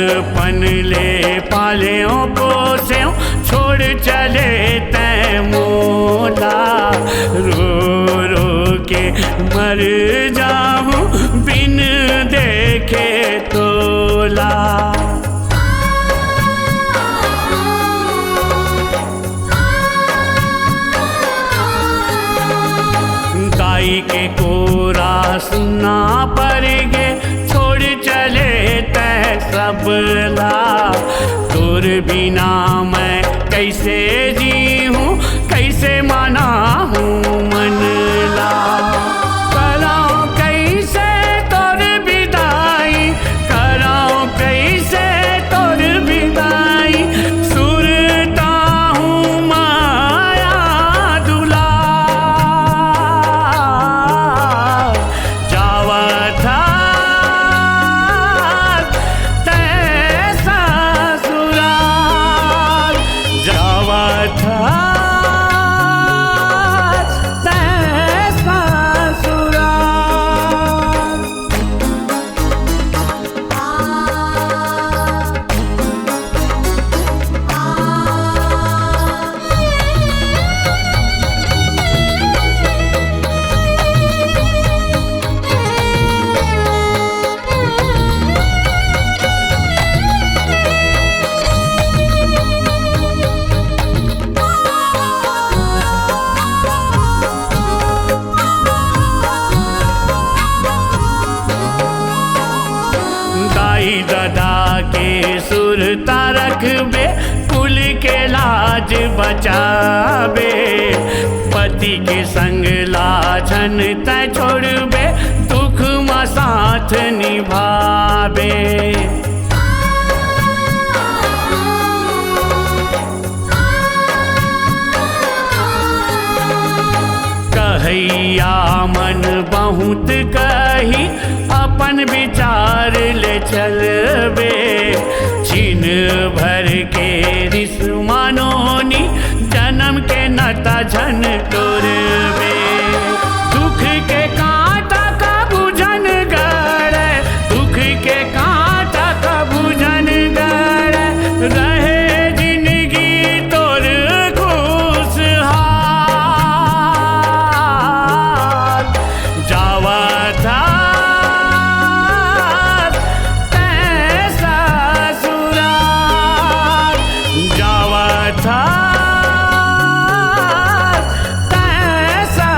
बचपन ले पाल्यों पोस्यों छोड़ चले तै मोला। रो रो के मर जाऊं बिन देखे तोला। गाई के कोरा सुना पर गे छोड़ चले तै सबला। तोर बिना मैं कैसे जी हूँ कैसे मना हूँ मनला। कराऊं कैसे तोर विदाई कराऊं कैसे तोर विदाई। सुरता हूँ माया दुला। जावा था तैसा ससुराल। जावा था तैसा ससुराल। दाई दादा के सुरता रखबे कुल के लाज बचाबे। पति के संग लाछन तै छोड़बे दुख में साथ निभाबे। कहैया मन बहुत कही अपन विचार ले चलबे। छिन भर के रिस मानोनी जन्म के नता झन तोड़बे। दुख के कांटा का बुझन गड़े दुख के कांटा का बुझन गड़े। रहे जिंदगी तोर खुशहाल। जावा था जावा था तैसा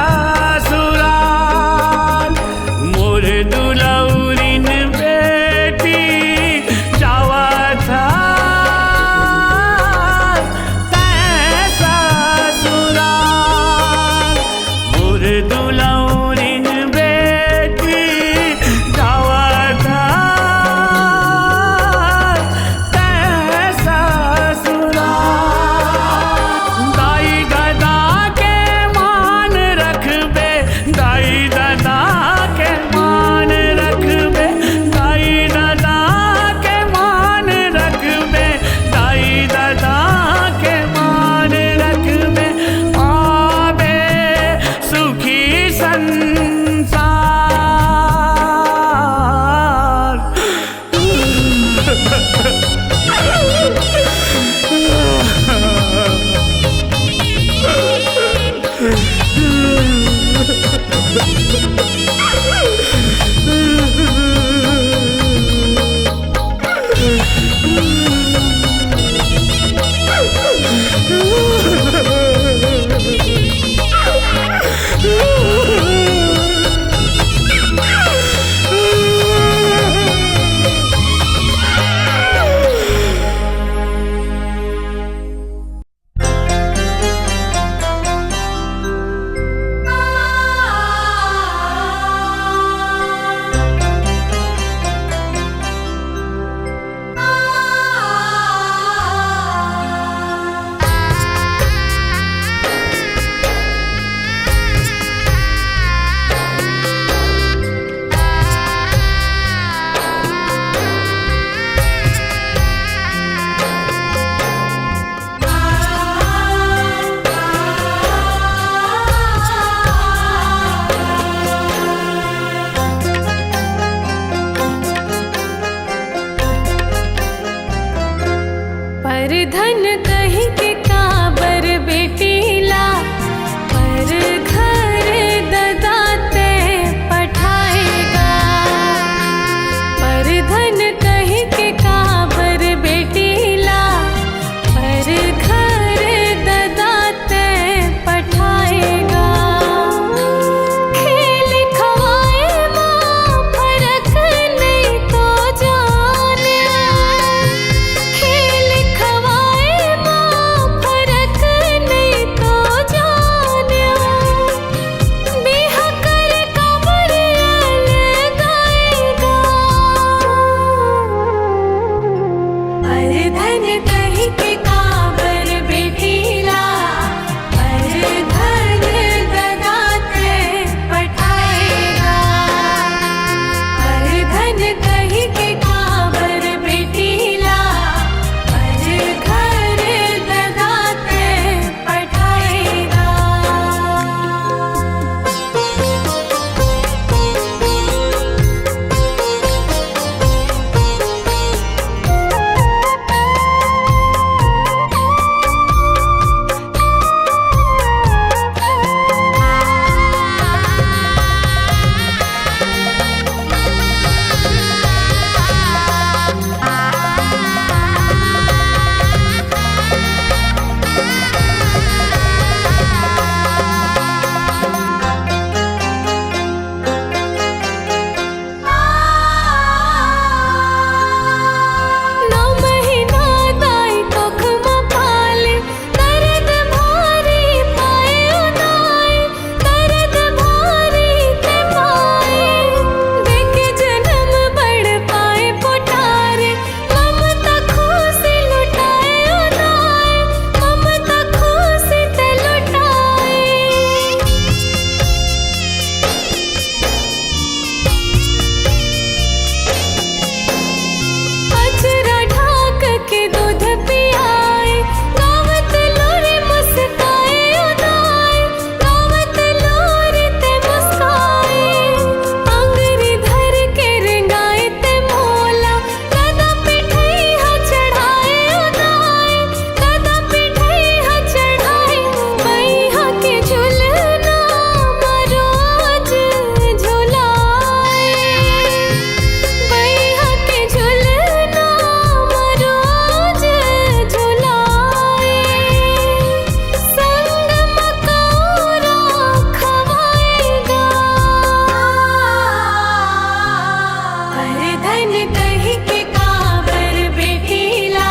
धन कही के काबर बेटीला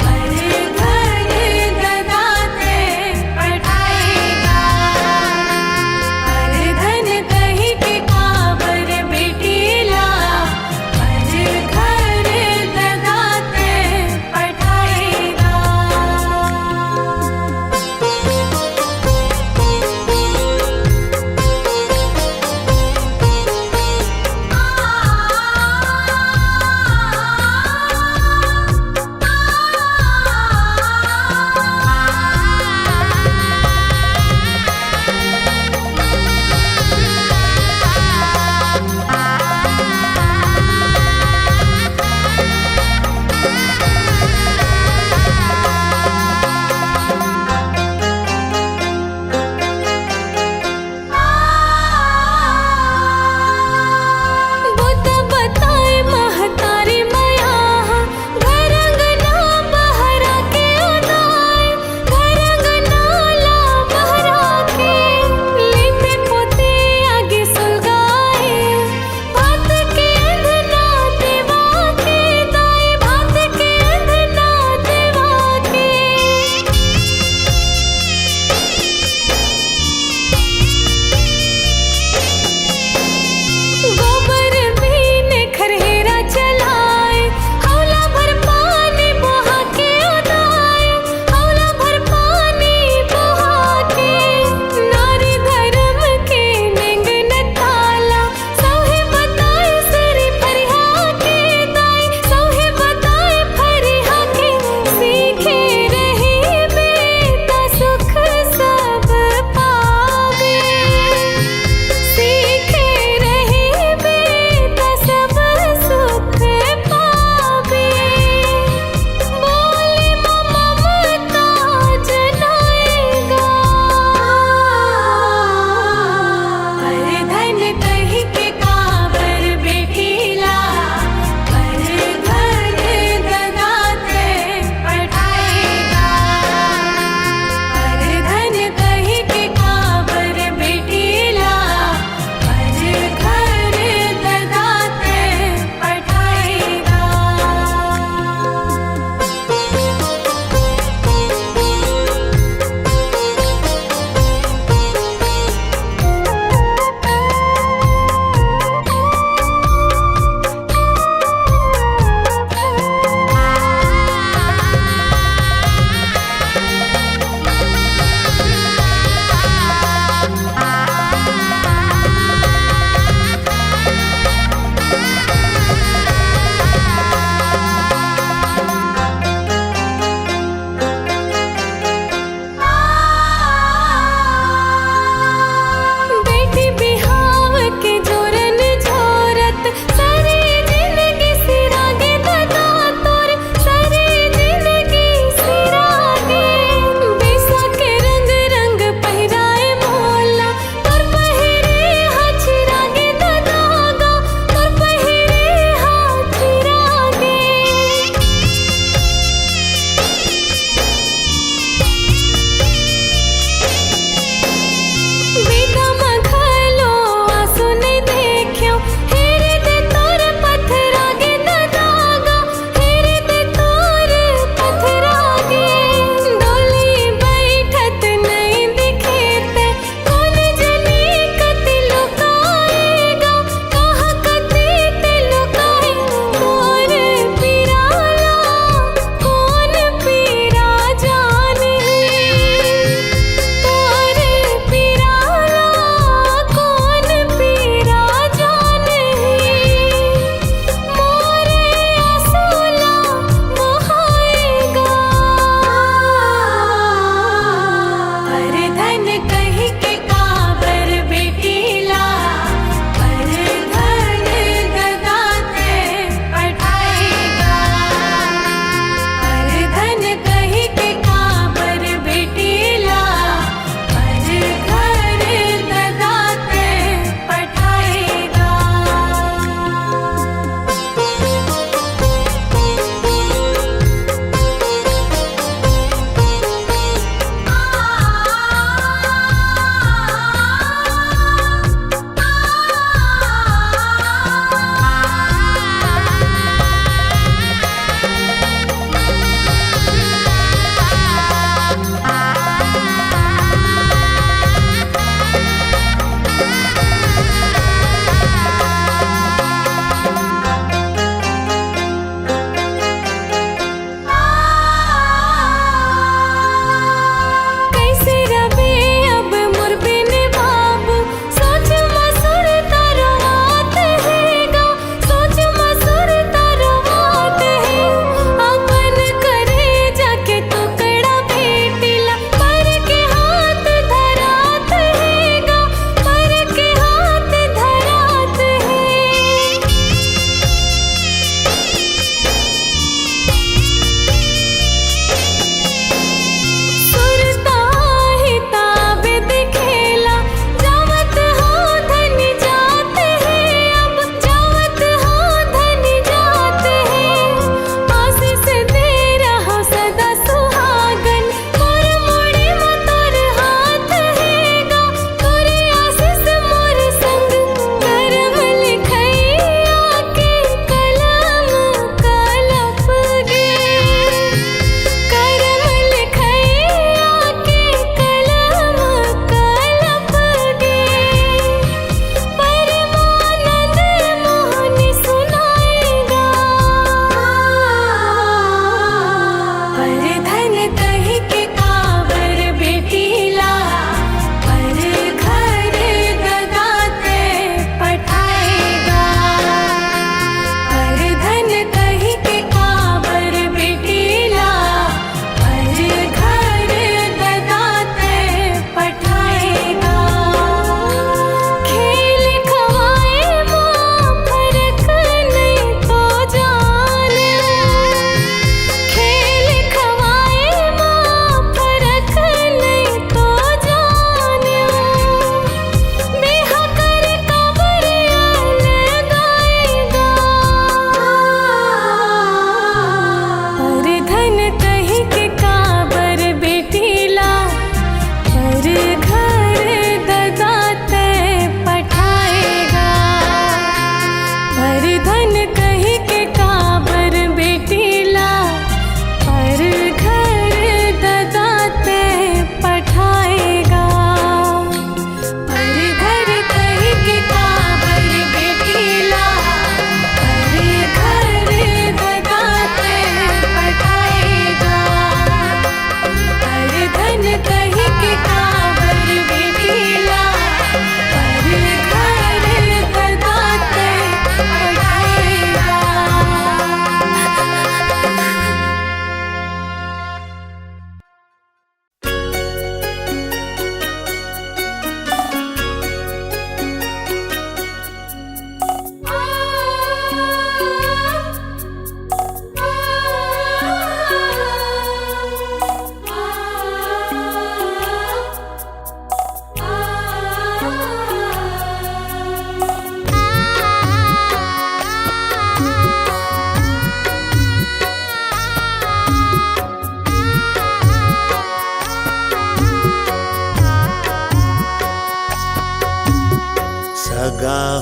पर धन ददाते पठाएगा पर धन कही के काबर बेटीला पर घर ददाते पठाएगा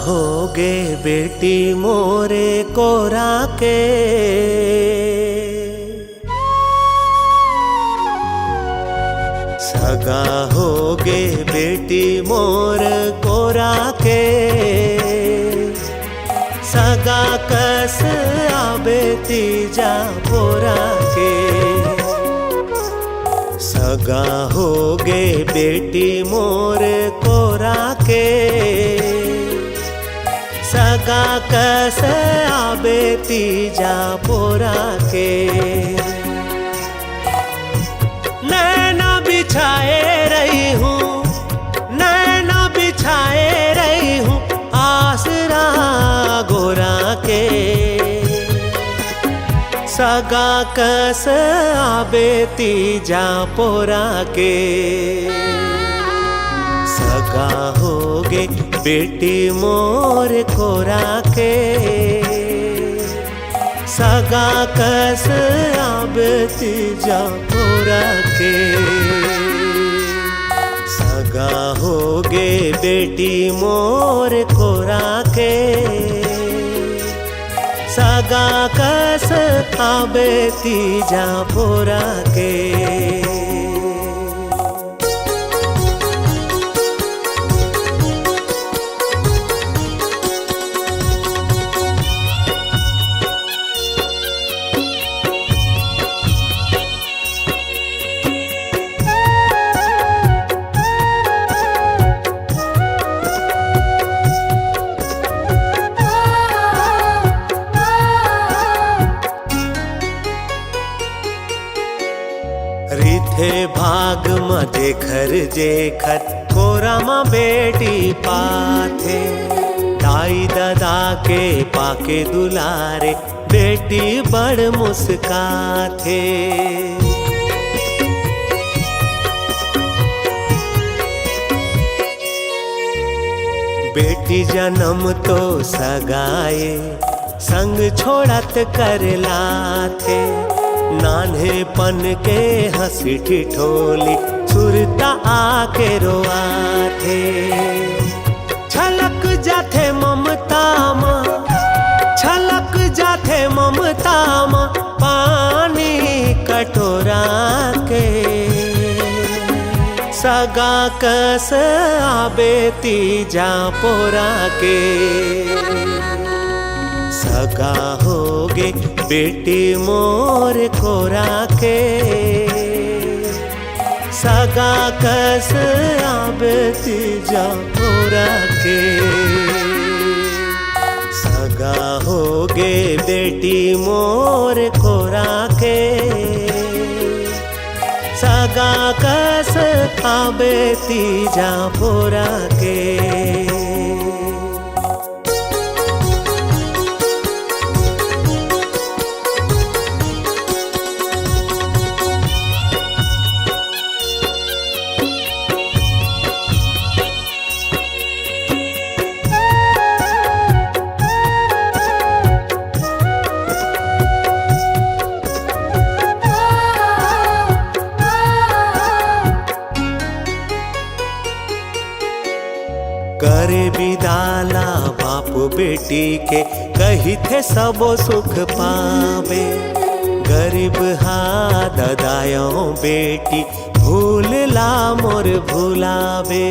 होगे बेटी मोरे कोरा के। सगा होगे बेटी मोर कोरा के। सगा कस आबे तीजा पोरा के। सगा होगे बेटी मोर कोरा के। सगा कस आबे तीजा पोरा के। नैना बिछाए रही हूँ, नैना बिछाए रही हूँ आसरा गोरा के। सगा कस आबे तीजा पोरा के। सगा होगे बेटी मोर कोरा के। सगा कस आबे तीजा पोरा के। सगा होगे बेटी मोर कोरा के। सगा कस आबे तीजा पोरा के। रिथे भाग म देखर जेखर कोरा म बेटी पाथे। दाई दादा के पाके दुलारे बेटी बड़ मुस्काथे। बेटी जन्म तो सगाए संग छोड़त करला थे। नान्हेपन के हंसी ठिठोली सुरता आके रोआ थे। छलक जाथे ममता माँ, छलक जाथे ममता माँ पानी कटोरा के। सगा कस आबे तीजा पोरा के। सगा होगे बेटी मोर कोरा के। सगा कस आबे तीजा पोरा के। सगा होगे बेटी मोर कोरा के। सगा कस आबे तीजा पोरा के। करे विदाला बाप बेटी के कही थे सबो सुख पावे। गरीब हा ददायो बेटी भूल ला मोर भुलावे।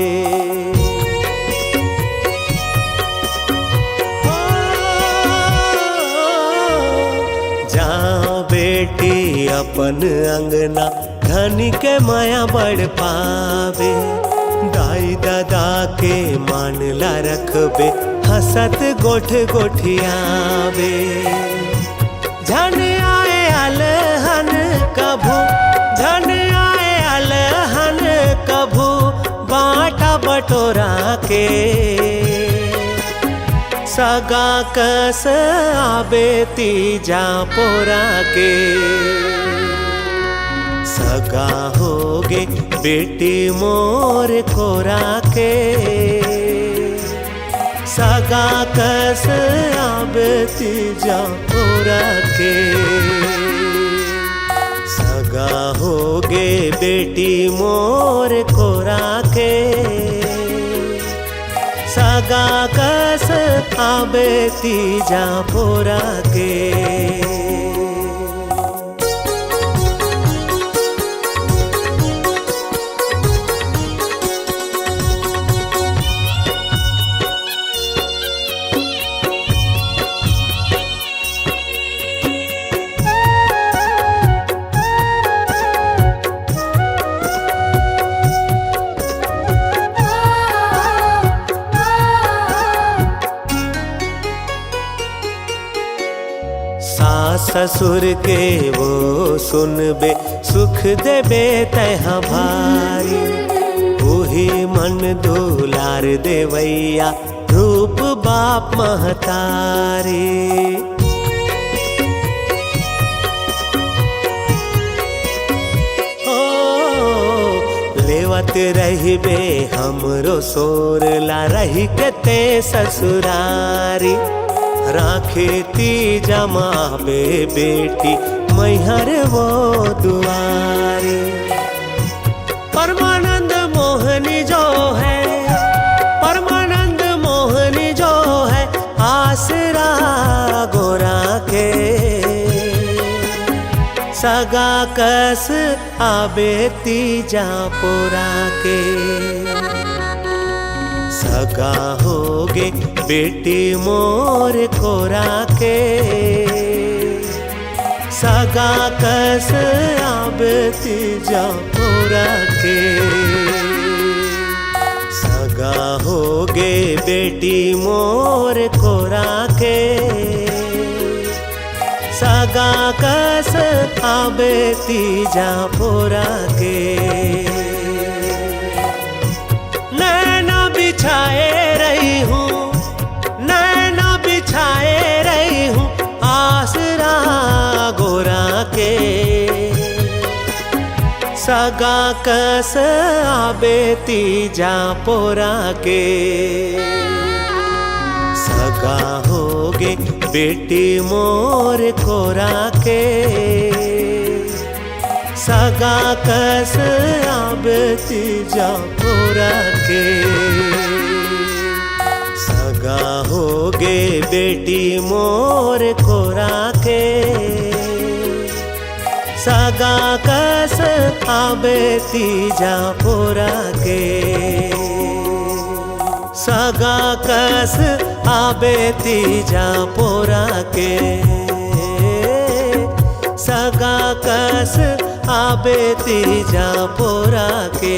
जाओ बेटी अपन अंगना धनी के माया बढ़ पावे। दाई दादा के मान ला रखबे हसत गोठ गोठियावे। झन आए अलहन कभू, झन आए अलहन कभू बाटा बटोरा के। सगा कस आबे तीजा पोरा के। सगा होगे बेटी मोर कोरा के। सगा कस आबे तीजा पोरा के। सगा होगे बेटी मोर कोरा के। सगा कस आबे तीजा पोरा के। सास ससुर के वो सुनबे सुख देबे तैहा भारी। वही मन दुलार देवैया रूप बाप महतारी। लेवत रहिबे हमरो सोरला रही के ते ससुरारी। राखे तीजा मावे बेटी मैहर वो दुआरी। परमानंद मोहनी जो है, परमानंद मोहनी जो है आसरा गोरा के। सगा कस आबे तीजा पोरा के। सगा होगे बेटी मोर कोरा के। सगा कस आबे तीजा पोरा के। सगा होगे बेटी मोर कोरा के। सगा कस आबे तीजा पोरा के। नैना बिछाए रही हूँ, नैना बिछाए रही हूँ आसरा गोरा के। सगा कस आबे तीजा पोरा के। सगा होगे बेटी मोर कोरा के। सगा कस आबे तीजा पोरा के। सगा होगे बेटी मोर कोरा के। सगा कस आबे तीजा पोरा के। सगा कस आबे तीजा पोरा के। सगा कस आबे तीजा पोरा के।